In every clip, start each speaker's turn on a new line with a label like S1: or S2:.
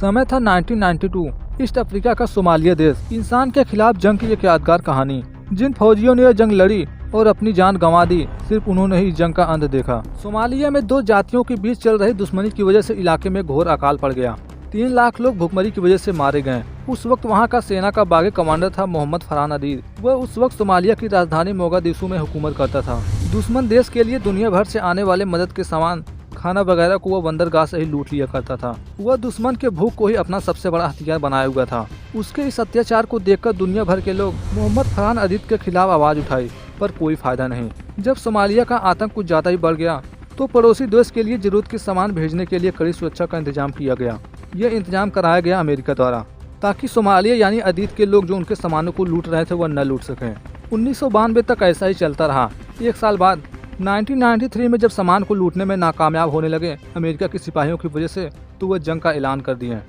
S1: समय था 1992। East Africa का सोमालिया देश। इंसान के खिलाफ जंग की एक यादगार कहानी। जिन फौजियों ने यह जंग लड़ी और अपनी जान गंवा दी, सिर्फ उन्होंने ही जंग का अंत देखा। सोमालिया में दो जातियों के बीच चल रही दुश्मनी की वजह से इलाके में घोर अकाल पड़ गया। 3 लाख लोग भुखमरी की वजह से मारे गए। उस वक्त वहाँ का सेना का बागी कमांडर था मोहम्मद फरहान अदीद। वह उस वक्त सोमालिया की राजधानी मोगादिशु में हुकूमत करता था। दुश्मन देश के लिए दुनिया भर से आने वाले मदद के सामान, खाना वगैरह को वह बंदरगाह से ही लूट लिया करता था। वह दुश्मन के भूख को ही अपना सबसे बड़ा हथियार बनाया हुआ था। उसके इस अत्याचार को देखकर दुनिया भर के लोग मोहम्मद फरहान अदीद के खिलाफ आवाज उठाई, पर कोई फायदा नहीं। जब सोमालिया का आतंक कुछ ज्यादा ही बढ़ गया तो पड़ोसी देश के लिए जरूरत के सामान भेजने के लिए कड़ी सुरक्षा का इंतजाम किया गया। यह इंतजाम कराया गया अमेरिका द्वारा, ताकि सोमालिया यानी अदीद के लोग जो उनके सामानों को लूट रहे थे वह न लूट सकें। 1992 तक ऐसा ही चलता रहा। 1 साल बाद 1993 में जब सामान को लूटने में नाकामयाब होने लगे अमेरिका के सिपाहियों की वजह से, तो वह जंग का ऐलान कर दिए।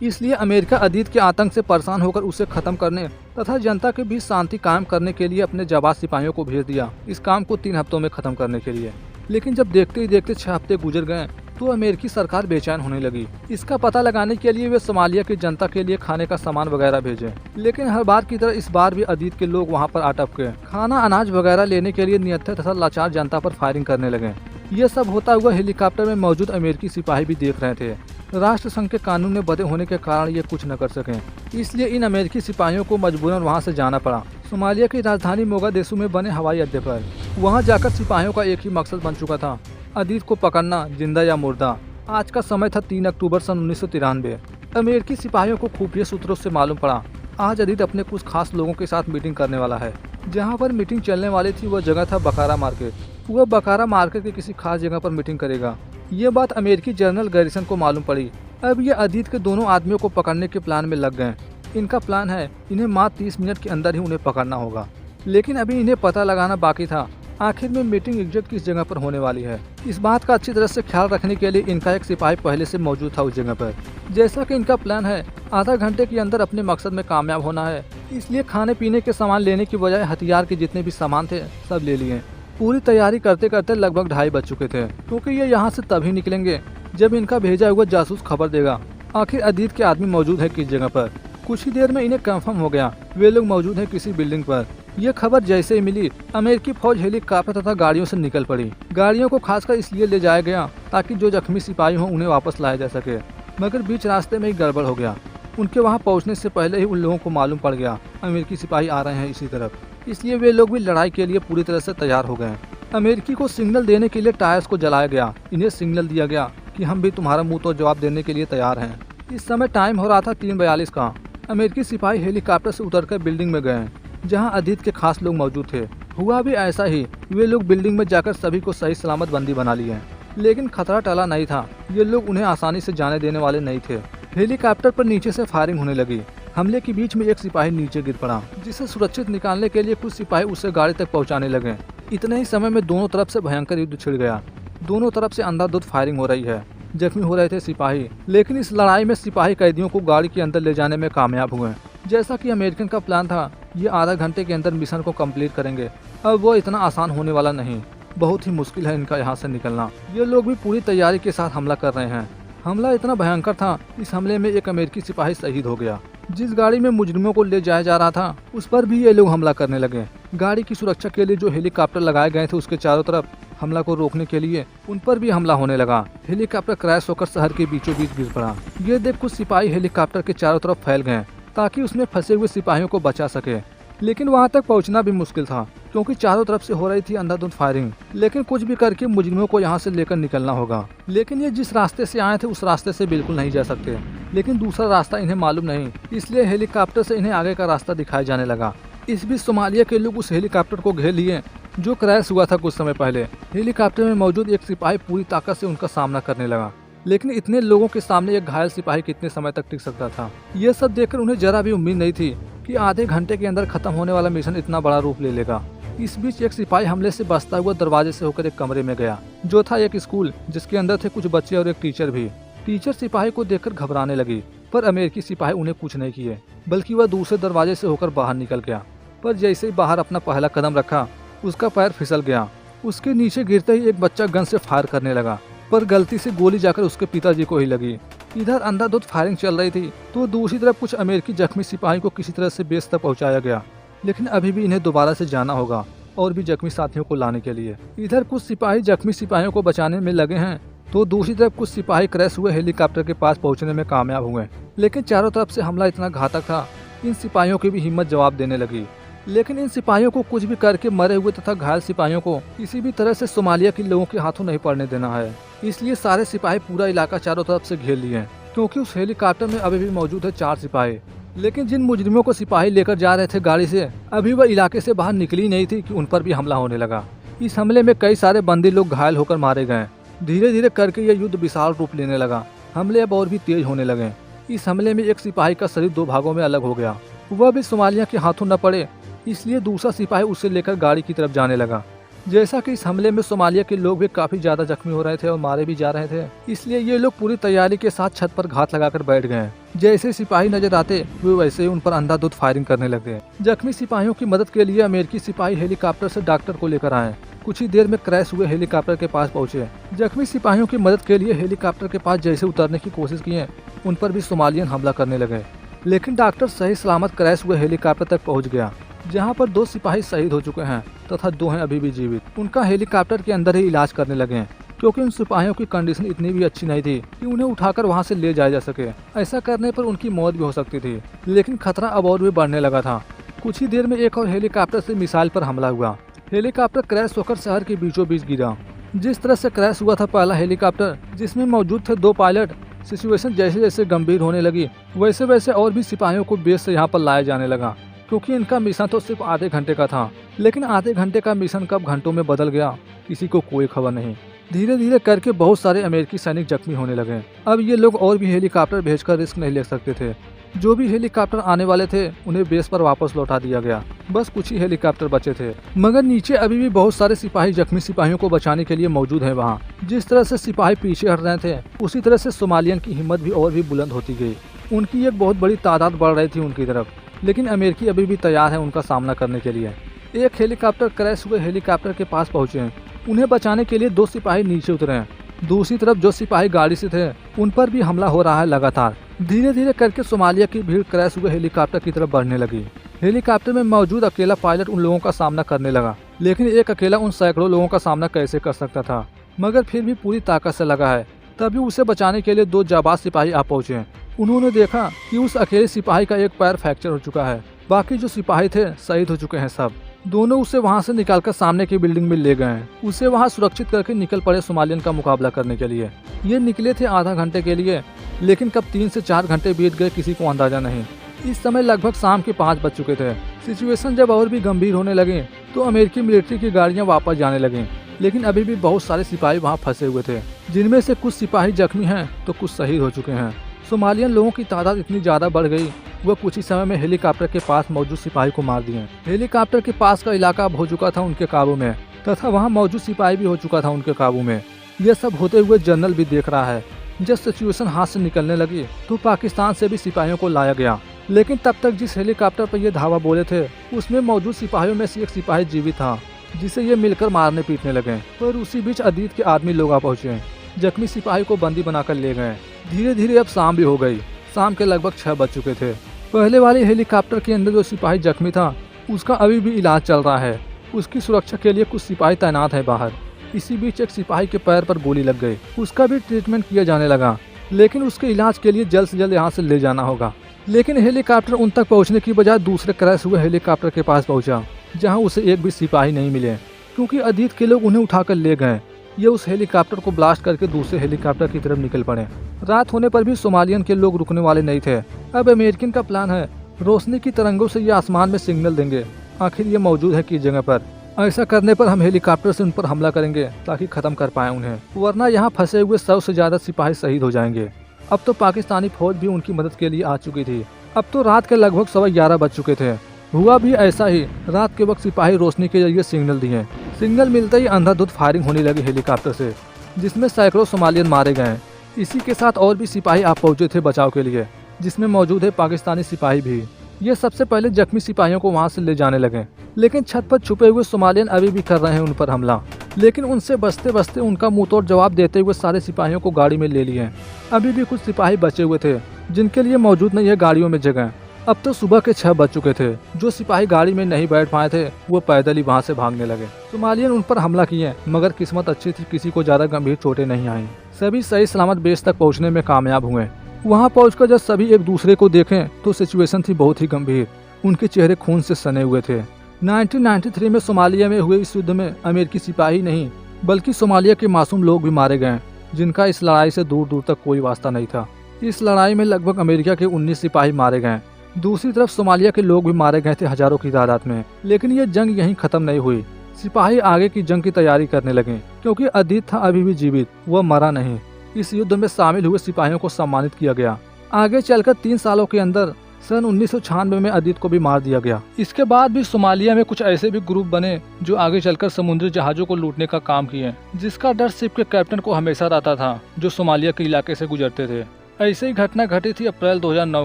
S1: इसलिए अमेरिका अदीद के आतंक से परेशान होकर उसे खत्म करने तथा जनता के बीच शांति कायम करने के लिए अपने जाबाज सिपाहियों को भेज दिया, इस काम को 3 हफ्तों में खत्म करने के लिए। लेकिन जब देखते ही देखते 6 हफ्ते गुजर गए तो अमेरिकी सरकार बेचैन होने लगी। इसका पता लगाने के लिए वे सोमालिया की जनता के लिए खाने का सामान वगैरह भेजे। लेकिन हर बार की तरह इस बार भी अदीद के लोग वहां पर अटक गए। खाना अनाज वगैरह लेने के लिए निहत्थे तथा लाचार जनता पर फायरिंग करने लगे। ये सब होता हुआ हेलीकॉप्टर में मौजूद अमेरिकी सिपाही भी देख रहे थे। राष्ट्र संघ के कानून में बंधे होने के कारण ये कुछ न कर सके, इसलिए इन अमेरिकी सिपाहियों को मजबूरन वहाँ से जाना पड़ा। सोमालिया की राजधानी मोगादिशु में बने हवाई अड्डे पर। वहाँ जाकर सिपाहियों का एक ही मकसद बन चुका था, अदीद को पकड़ना, जिंदा या मुर्दा। आज का समय था 3 अक्टूबर सन 1993। अमेरिकी सिपाहियों को खुफिया सूत्रों से मालूम पड़ा आज अदीद अपने कुछ खास लोगों के साथ मीटिंग करने वाला है। जहाँ पर मीटिंग चलने वाली थी वह जगह था बकारा मार्केट। वह बकारा मार्केट की किसी खास जगह पर मीटिंग करेगा। ये बात अमेरिकी जनरल गैरिसन को मालूम पड़ी। अब ये अदीद के दोनों आदमियों को पकड़ने के प्लान में लग गए। इनका प्लान है इन्हें मात्र 30 मिनट के अंदर ही उन्हें पकड़ना होगा। लेकिन अभी इन्हें पता लगाना बाकी था आखिर में मीटिंग एग्जैक्ट किस जगह पर होने वाली है। इस बात का अच्छी तरह से ख्याल रखने के लिए इनका एक सिपाही पहले से मौजूद था उस जगह पर। जैसा कि इनका प्लान है आधा घंटे के अंदर अपने मकसद में कामयाब होना है, इसलिए खाने पीने के सामान लेने की बजाय हथियार के जितने भी सामान थे सब ले लिए। पूरी तैयारी करते करते लगभग 2:30 बज चुके थे, क्योंकि ये यहाँ से तभी निकलेंगे जब इनका भेजा हुआ जासूस खबर देगा आखिर अदीद के आदमी मौजूद है किस जगह पर। कुछ ही देर में इन्हें कंफर्म हो गया वे लोग मौजूद हैं किसी बिल्डिंग पर। यह खबर जैसे ही मिली अमेरिकी फौज हेलीकॉप्टर तथा गाड़ियों से निकल पड़ी। गाड़ियों को खासकर इसलिए ले जाया गया ताकि जो जख्मी सिपाही हों उन्हें वापस लाया जा सके, मगर बीच रास्ते में ही गड़बड़ हो गया। उनके वहां पहुंचने से पहले ही उन लोगों को मालूम पड़ गया अमेरिकी सिपाही आ रहे हैं इसी तरफ, इसलिए वे लोग भी लड़ाई के लिए पूरी तरह से तैयार हो गए। अमेरिकी को सिग्नल देने के लिए टायर्स को जलाया गया। इन्हें सिग्नल दिया गया कि हम भी तुम्हारा मुंह तो जवाब देने के लिए तैयार हैं। इस समय टाइम हो रहा था 3:42 का। अमेरिकी सिपाही हेलीकॉप्टर से उतरकर बिल्डिंग में गए जहां अदीद के खास लोग मौजूद थे। हुआ भी ऐसा ही, वे लोग बिल्डिंग में जाकर सभी को सही सलामत बंदी बना लिए। लेकिन खतरा टला नहीं था, ये लोग उन्हें आसानी से जाने देने वाले नहीं थे। हेलीकॉप्टर पर नीचे से फायरिंग होने लगी। हमले के बीच में एक सिपाही नीचे गिर पड़ा, जिसे सुरक्षित निकालने के लिए कुछ सिपाही उसे गाड़ी तक पहुंचाने लगे। इतने ही समय में दोनों तरफ से भयंकर युद्ध छिड़ गया। दोनों तरफ से अंधाधुंध फायरिंग हो रही है। जख्मी हो रहे थे सिपाही, लेकिन इस लड़ाई में सिपाही कैदियों को गाड़ी के अंदर ले जाने में कामयाब हुए। जैसा कि अमेरिकन का प्लान था ये आधा घंटे के अंदर मिशन को कंप्लीट करेंगे। अब वो इतना आसान होने वाला नहीं, बहुत ही मुश्किल है इनका यहाँ से निकलना। ये लोग भी पूरी तैयारी के साथ हमला कर रहे हैं। हमला इतना भयंकर था, इस हमले में एक अमेरिकी सिपाही शहीद हो गया। जिस गाड़ी में मुजरिमों को ले जाया जा रहा था उस पर भी ये लोग हमला करने लगे। गाड़ी की सुरक्षा के लिए जो हेलीकॉप्टर लगाए गए थे उसके चारों तरफ हमला को रोकने के लिए उन पर भी हमला होने लगा। हेलीकॉप्टर क्रैश होकर शहर के बीचों बीच गिर पड़ा। ये देख कुछ सिपाही हेलीकॉप्टर के चारों तरफ फैल गए ताकि उसमें फंसे हुए सिपाहियों को बचा सके। लेकिन वहां तक पहुंचना भी मुश्किल था क्योंकि चारों तरफ से हो रही थी अंधाधुंध फायरिंग। लेकिन कुछ भी करके मुजरिमों को यहाँ से लेकर निकलना होगा। लेकिन ये जिस रास्ते से आए थे उस रास्ते से बिल्कुल नहीं जा सकते, लेकिन दूसरा रास्ता इन्हें मालूम नहीं, इसलिए हेलीकॉप्टर से इन्हें आगे का रास्ता दिखाया जाने लगा। इस बीच सोमालिया के लोग उस हेलीकॉप्टर को घेर लिए जो क्रैश हुआ था कुछ समय पहले। हेलीकॉप्टर में मौजूद एक सिपाही पूरी ताकत से उनका सामना करने लगा, लेकिन इतने लोगों के सामने एक घायल सिपाही कितने समय तक टिक सकता था। यह सब देखकर उन्हें जरा भी उम्मीद नहीं थी कि आधे घंटे के अंदर खत्म होने वाला मिशन इतना बड़ा रूप ले लेगा। इस बीच एक सिपाही हमले से बचता हुआ दरवाजे से होकर एक कमरे में गया जो था एक स्कूल, जिसके अंदर थे कुछ बच्चे और एक टीचर भी। टीचर सिपाही को देखकर घबराने लगी, पर अमेरिकी सिपाही उन्हें कुछ नहीं किए, बल्कि वह दूसरे दरवाजे से होकर बाहर निकल गया। पर जैसे ही बाहर अपना पहला कदम रखा उसका पैर फिसल गया। उसके नीचे गिरते ही एक बच्चा गन से फायर करने लगा। पर गलती से गोली जाकर उसके पिताजी को ही लगी। इधर अंधाधुंध फायरिंग चल रही थी तो दूसरी तरफ कुछ अमेरिकी जख्मी सिपाही को किसी तरह से बेस तक पहुंचाया गया, लेकिन अभी भी इन्हें दोबारा से जाना होगा और भी जख्मी साथियों को लाने के लिए। इधर कुछ सिपाही जख्मी सिपाहियों को बचाने में लगे हैं तो दूसरी तरफ कुछ सिपाही क्रैश हुए हेलीकॉप्टर के पास पहुंचने में कामयाब हुए, लेकिन चारों तरफ से हमला इतना घातक था इन सिपाहियों की भी हिम्मत जवाब देने लगी। लेकिन इन सिपाहियों को कुछ भी करके मरे हुए तथा घायल सिपाहियों को किसी भी तरह से सोमालिया के लोगों के हाथों नहीं पड़ने देना है। इसलिए सारे सिपाही पूरा इलाका चारों तरफ से घेर लिए हैं, क्योंकि उस हेलीकॉप्टर में अभी भी मौजूद है 4 सिपाही। लेकिन जिन मुजरिमों को सिपाही लेकर जा रहे थे गाड़ी से, अभी वह इलाके से बाहर निकली नहीं थी कि उन पर भी हमला होने लगा। इस हमले में कई सारे बंदी लोग घायल होकर मारे गए। धीरे धीरे करके यह युद्ध विशाल रूप लेने लगा। हमले अब और भी तेज होने लगे। इस हमले में एक सिपाही का शरीर 2 भागों में अलग हो गया। वह भी सोमालिया के हाथों न पड़े, इसलिए दूसरा सिपाही उसे लेकर गाड़ी की तरफ जाने लगा। जैसा कि इस हमले में सोमालिया के लोग भी काफी ज्यादा जख्मी हो रहे थे और मारे भी जा रहे थे, इसलिए ये लोग पूरी तैयारी के साथ छत पर घात लगाकर बैठ गए। जैसे सिपाही नजर आते वे वैसे ही उन पर अंधाधुंध फायरिंग करने लगे। जख्मी सिपाहियों की मदद के लिए अमेरिकी सिपाही हेलीकॉप्टर से डॉक्टर को लेकर आए। कुछ ही देर में क्रैश हुए हेलीकॉप्टर के पास पहुंचे। जख्मी सिपाहियों की मदद के लिए हेलीकॉप्टर के पास जैसे उतरने की कोशिश किए, उन पर भी सोमालियन हमला करने लगे। लेकिन डॉक्टर सही सलामत क्रैश हुए हेलीकॉप्टर तक पहुंच गया, जहां पर 2 सिपाही शहीद हो चुके हैं तथा 2 हैं अभी भी जीवित। उनका हेलीकॉप्टर के अंदर ही इलाज करने लगे, क्योंकि उन सिपाहियों की कंडीशन इतनी भी अच्छी नहीं थी कि उन्हें उठाकर वहां से ले जाया जा सके। ऐसा करने पर उनकी मौत भी हो सकती थी, लेकिन खतरा अब और भी बढ़ने लगा था। कुछ ही देर में एक और हेलीकॉप्टर से मिसाइल पर हमला हुआ। हेलीकॉप्टर क्रैश होकर शहर के बीचों बीच गिरा। जिस तरह से क्रैश हुआ था पहला हेलीकॉप्टर, जिसमें मौजूद थे 2 पायलट, सिचुएशन जैसे जैसे गंभीर होने लगी वैसे वैसे और भी सिपाहियों को बेस से यहाँ पर लाया जाने लगा, क्योंकि इनका मिशन तो सिर्फ आधे घंटे का था। लेकिन आधे घंटे का मिशन कब घंटों में बदल गया, किसी को कोई खबर नहीं। धीरे धीरे करके बहुत सारे अमेरिकी सैनिक जख्मी होने लगे। अब ये लोग और भी हेलीकॉप्टर भेजकर रिस्क नहीं ले सकते थे। जो भी हेलीकॉप्टर आने वाले थे उन्हें बेस पर वापस लौटा दिया गया। बस कुछ ही हेलीकॉप्टर बचे थे, मगर नीचे अभी भी बहुत सारे सिपाही जख्मी सिपाहियों को बचाने के लिए मौजूद हैं। वहाँ जिस तरह से सिपाही पीछे हट रहे थे, उसी तरह से सोमालियन की हिम्मत भी और भी बुलंद होती गई। उनकी एक बहुत बड़ी तादाद बढ़ रही थी उनकी तरफ, लेकिन अमेरिकी अभी भी तैयार है उनका सामना करने के लिए। एक हेलीकॉप्टर क्रैश हुए हेलीकॉप्टर के पास पहुंचे। उन्हें बचाने के लिए 2 सिपाही नीचे उतरे। दूसरी तरफ जो सिपाही गाड़ी से थे उन पर भी हमला हो रहा है लगातार। धीरे धीरे करके सोमालिया की भीड़ क्रैश हुए हेलीकॉप्टर की तरफ बढ़ने लगी। हेलीकॉप्टर में मौजूद अकेला पायलट उन लोगों का सामना करने लगा, लेकिन एक अकेला उन सैकड़ों लोगों का सामना कैसे कर सकता था। मगर फिर भी पूरी ताकत से लगा है। तभी उसे बचाने के लिए 2 जाबाज सिपाही आ पहुंचे। उन्होंने देखा कि उस अकेले सिपाही का एक पैर फ्रैक्चर हो चुका है। बाकी जो सिपाही थे शहीद हो चुके हैं सब। दोनों उसे वहां से निकालकर सामने की बिल्डिंग में ले गए। उसे वहां सुरक्षित करके निकल पड़े सोमालियन का मुकाबला करने के लिए। ये निकले थे आधा घंटे के लिए, लेकिन कब 3 से 4 घंटे बीत गए किसी को अंदाजा नहीं। इस समय लगभग शाम के 5 बज चुके थे। सिचुएशन जब और भी गंभीर होने लगे तो अमेरिकी मिलिट्री की गाड़ियां वापस जाने लगी, लेकिन अभी भी बहुत सारे सिपाही वहां फंसे हुए थे, जिनमें से कुछ सिपाही जख्मी हैं तो कुछ शहीद हो चुके हैं। सोमालियन लोगों की तादाद इतनी ज्यादा बढ़ गई, वह कुछ ही समय में हेलीकॉप्टर के पास मौजूद सिपाही को मार दिए। हेलीकॉप्टर के पास का इलाका अब हो चुका था उनके काबू में, तथा वहां मौजूद सिपाही भी हो चुका था उनके काबू में। यह सब होते हुए जनरल भी देख रहा है। जब सिचुएशन हाथ से निकलने लगी तो पाकिस्तान से भी सिपाहियों को लाया गया, लेकिन तब तक जिस हेलीकॉप्टर पर ये धावा बोले थे उसमें मौजूद सिपाहियों में से एक सिपाही जीवित था, जिसे ये मिलकर मारने पीटने लगे। पर उसी बीच अदीत के आदमी लोग आ पहुँचे। जख्मी सिपाही को बंदी बनाकर ले गए। धीरे धीरे अब शाम भी हो गई। शाम के लगभग 6 बज चुके थे। पहले वाले हेलीकॉप्टर के अंदर जो सिपाही जख्मी था उसका अभी भी इलाज चल रहा है। उसकी सुरक्षा के लिए कुछ सिपाही तैनात है बाहर। इसी बीच एक सिपाही के पैर पर गोली लग गई। उसका भी ट्रीटमेंट किया जाने लगा, लेकिन उसके इलाज के लिए जल्द से जल्द यहाँ से ले जाना होगा। लेकिन हेलीकॉप्टर उन तक पहुँचने की बजाय दूसरे क्रैश हुए हेलीकॉप्टर के पास पहुँचा, जहाँ उसे एक भी सिपाही नहीं मिले, क्योंकि अदीत के लोग उन्हें उठाकर ले गए। ये उस हेलीकॉप्टर को ब्लास्ट करके दूसरे हेलीकॉप्टर की तरफ निकल पड़े। रात होने पर भी सोमालियन के लोग रुकने वाले नहीं थे। अब अमेरिकन का प्लान है, रोशनी की तरंगों से ये आसमान में सिग्नल देंगे आखिर ये मौजूद है किस जगह पर। ऐसा करने पर हम हेलीकॉप्टर से उन पर हमला करेंगे ताकि खत्म कर पाए उन्हें, वरना यहाँ फंसे हुए 100 से ज्यादा सिपाही शहीद हो जाएंगे। अब तो पाकिस्तानी फौज भी उनकी मदद के लिए आ चुकी थी। अब तो रात के लगभग 11:15 बज चुके थे। हुआ भी ऐसा ही। रात के वक्त सिपाही रोशनी के जरिए सिग्नल दिए। सिग्नल मिलते ही अंधाधुंध फायरिंग होने लगी हेलीकॉप्टर से, जिसमें सैकड़ों सोमालियन मारे गए। इसी के साथ और भी सिपाही आ पहुंचे थे बचाव के लिए, जिसमें मौजूद है पाकिस्तानी सिपाही भी। ये सबसे पहले जख्मी सिपाहियों को वहां से ले जाने लगे, लेकिन छत पर छुपे हुए सोमालियन अभी भी कर रहे हैं उन पर हमला। लेकिन उनसे बचते बचते उनका मुंह तोड़ जवाब देते हुए सारे सिपाहियों को गाड़ी में ले लिए। अभी भी कुछ सिपाही बचे हुए थे जिनके लिए मौजूद नहीं है गाड़ियों में जगह। अब तो सुबह के 6 बज चुके थे। जो सिपाही गाड़ी में नहीं बैठ पाए थे वो पैदल ही वहाँ से भागने लगे। सोमालियन उन पर हमला किए, मगर किस्मत अच्छी थी, किसी को ज्यादा गंभीर चोटें नहीं आई। सभी सही सलामत बेस तक पहुँचने में कामयाब हुए। वहाँ पहुँचकर जब सभी एक दूसरे को देखें तो सिचुएशन थी बहुत ही गंभीर। उनके चेहरे खून से सने हुए थे। 1993 में सोमालिया में हुए इस युद्ध में अमेरिकी सिपाही नहीं बल्कि सोमालिया के मासूम लोग भी मारे गए, जिनका इस लड़ाई से दूर दूर तक कोई वास्ता नहीं था। इस लड़ाई में लगभग अमेरिका के 19 सिपाही मारे गए। दूसरी तरफ सोमालिया के लोग भी मारे गए थे हजारों की तादाद में। लेकिन ये जंग यहीं खत्म नहीं हुई। सिपाही आगे की जंग की तैयारी करने लगे, क्योंकि अदीत था अभी भी जीवित, वह मरा नहीं। इस युद्ध में शामिल हुए सिपाहियों को सम्मानित किया गया। आगे चलकर 3 सालों के अंदर सन 1996 में अदीत को भी मार दिया गया। इसके बाद भी सोमालिया में कुछ ऐसे भी ग्रुप बने जो आगे चलकर समुद्री जहाजों को लूटने का काम किए, जिसका डर शिप के कैप्टन को हमेशा रहता था जो सोमालिया के इलाके से गुजरते थे। ऐसे ही घटना घटी थी अप्रैल 2009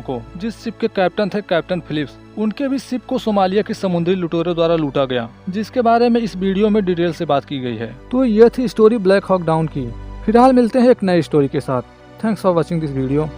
S1: को, जिस शिप के कैप्टन थे कैप्टन फिलिप्स। उनके भी शिप को सोमालिया के समुद्री लुटेरों द्वारा लूटा गया, जिसके बारे में इस वीडियो में डिटेल से बात की गई है। तो यह थी स्टोरी ब्लैक हॉक डाउन की। फिलहाल मिलते हैं एक नई स्टोरी के साथ। Thanks for watching this video.